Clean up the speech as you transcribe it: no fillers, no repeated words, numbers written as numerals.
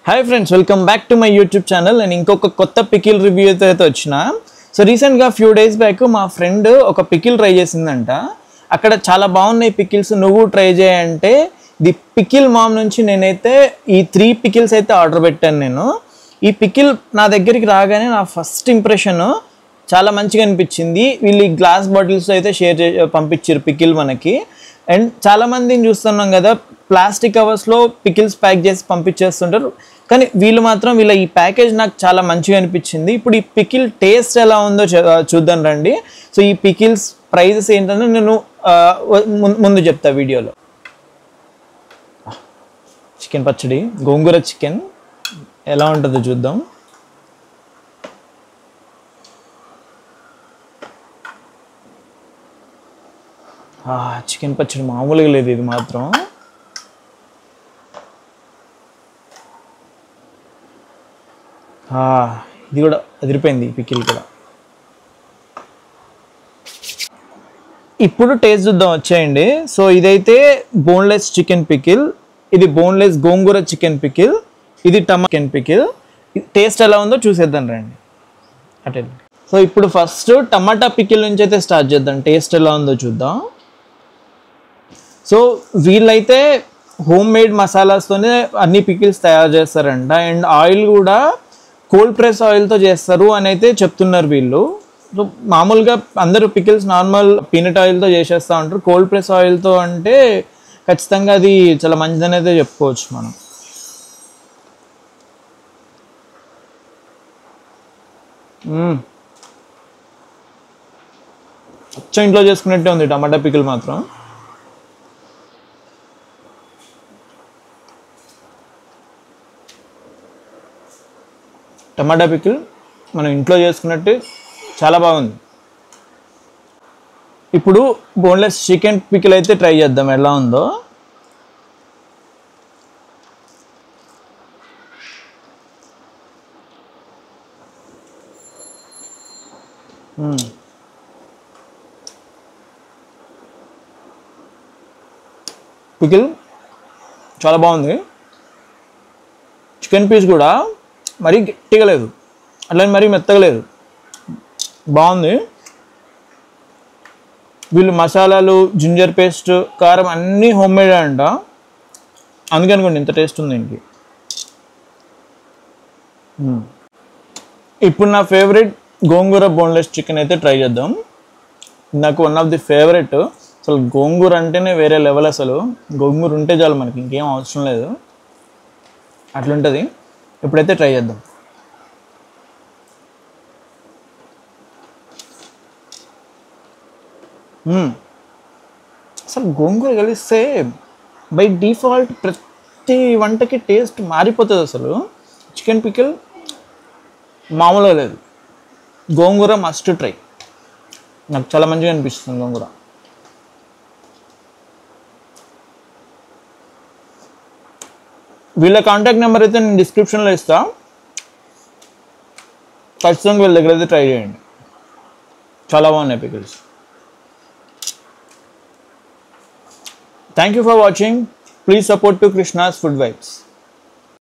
Hi friends, welcome back to my YouTube channel and ఇంకొక కొత్త pickle review అయితే వచ్చిన. సో రీసెంట్ గా ఫ్యూ డేస్ బ్యాక్ మా ఫ్రెండ్ ఒక పికిల్ ట్రై చేసిందంట. అక్కడ చాలా బాగున్నాయి పికిల్స్, నువ్వు ట్రై చేయంటే ది పికిల్ మామ్ నుంచి నేనైతే ఈ 3 పికిల్స్ అయితే ఆర్డర్ పెట్టాను నేను. ఈ పికిల్ నా దగ్గరికి రాగానే నా ఫస్ట్ ఇంప్రెషన్ చాలా మంచిగా అనిపించింది. వీళ్ళు గ్లాస్ బాటిల్స్ అయితే పంపించారు పికిల్ మనకి. అండ్ చాలా మందిని చూస్తున్నాం కదా, ప్లాస్టిక్ కవర్స్లో పికిల్స్ ప్యాక్ చేసి పంపించేస్తుంటారు. కానీ వీళ్ళు మాత్రం వీళ్ళ ఈ ప్యాకేజ్ నాకు చాలా మంచిగా అనిపించింది. ఇప్పుడు ఈ పికిల్ టేస్ట్ ఎలా ఉందో చూద్దాం రండి. సో ఈ పికిల్స్ ప్రైజెస్ ఏంటంటే నేను ముందు చెప్తా వీడియోలో. చికెన్ పచ్చడి, గోంగూర చికెన్ ఎలా ఉంటుందో చూద్దాం. చికెన్ పచ్చడి మామూలుగా లేదు, ఇది మాత్రం ఇది కూడా అదిరిపోయింది. పికిల్ కూడా ఇప్పుడు టేస్ట్ చూద్దాం వచ్చేయండి. సో ఇదైతే బోన్లెస్ చికెన్ పికిల్, ఇది బోన్లెస్ గోంగూర చికెన్ పికిల్, ఇది టమాటా చికెన్ పికిల్. టేస్ట్ ఎలా ఉందో చూసేద్దాం రండి అటే. సో ఇప్పుడు ఫస్ట్ టమాటా పికిల్ నుంచి అయితే స్టార్ట్ చేద్దాం, టేస్ట్ ఎలా ఉందో చూద్దాం. సో వీళ్ళైతే హోమ్ మేడ్ మసాలాస్తోనే అన్ని పికిల్స్ తయారు చేస్తారంట. అండ్ ఆయిల్ కూడా కోల్డ్ ప్రెస్ ఆయిల్తో చేస్తారు అని అయితే చెప్తున్నారు వీళ్ళు. సో మామూలుగా అందరూ పికిల్స్ నార్మల్ పీనట్ ఆయిల్తో చేసేస్తూ ఉంటారు. కోల్డ్ ప్రెస్ ఆయిల్తో అంటే ఖచ్చితంగా అది చాలా మంచిదని అయితే చెప్పుకోవచ్చు మనం. ఇంట్లో చేసుకున్నట్టే ఉంది టమాటా పికిల్ మాత్రం. టమాటా పికిల్ మనం ఇంట్లో చేసుకున్నట్టు చాలా బాగుంది. ఇప్పుడు బోన్లెస్ చికెన్ పికిల్ అయితే ట్రై చేద్దాం ఎలా ఉందో. పికిల్ చాలా బాగుంది. చికెన్ పీస్ కూడా మరీ గట్టిగా లేదు, అట్లా మరీ మెత్తగా లేదు, బాగుంది. వీళ్ళు మసాలాలు, జింజర్ పేస్ట్, కారం అన్నీ హోమ్ మేడ్ అంట, అందుకే అనుకోండి ఇంత టేస్ట్ ఉంది దీనికి. ఇప్పుడు నా ఫేవరెట్ గోంగూర బోన్లెస్ చికెన్ అయితే ట్రై చేద్దాం. నాకు వన్ ఆఫ్ ది ఫేవరెట్. అసలు గోంగూర అంటేనే వేరే లెవెల్. అసలు గోంగూర ఉంటే చాలు మనకి, ఇంకేం అవసరం లేదు, అట్లుంటుంది. ఇప్పుడైతే ట్రై చేద్దాం. అసలు గోంగూర కలిస్తే బై డిఫాల్ట్ ప్రతి వంటకి టేస్ట్ మారిపోతుంది. అసలు చికెన్ పికిల్ మామూలుగా లేదు, గోంగూర మస్ట్ ట్రై. నాకు చాలా మంచిగా అనిపిస్తుంది గోంగూర. వీళ్ళ కాంటాక్ట్ నెంబర్ అయితే నేను డిస్క్రిప్షన్లో ఇస్తాను, ఖచ్చితంగా వీళ్ళ దగ్గర అయితే ట్రై చేయండి. చాలా బాగున్నాయి pickles. Thank you for watching. Please support to Krishna's food vibes.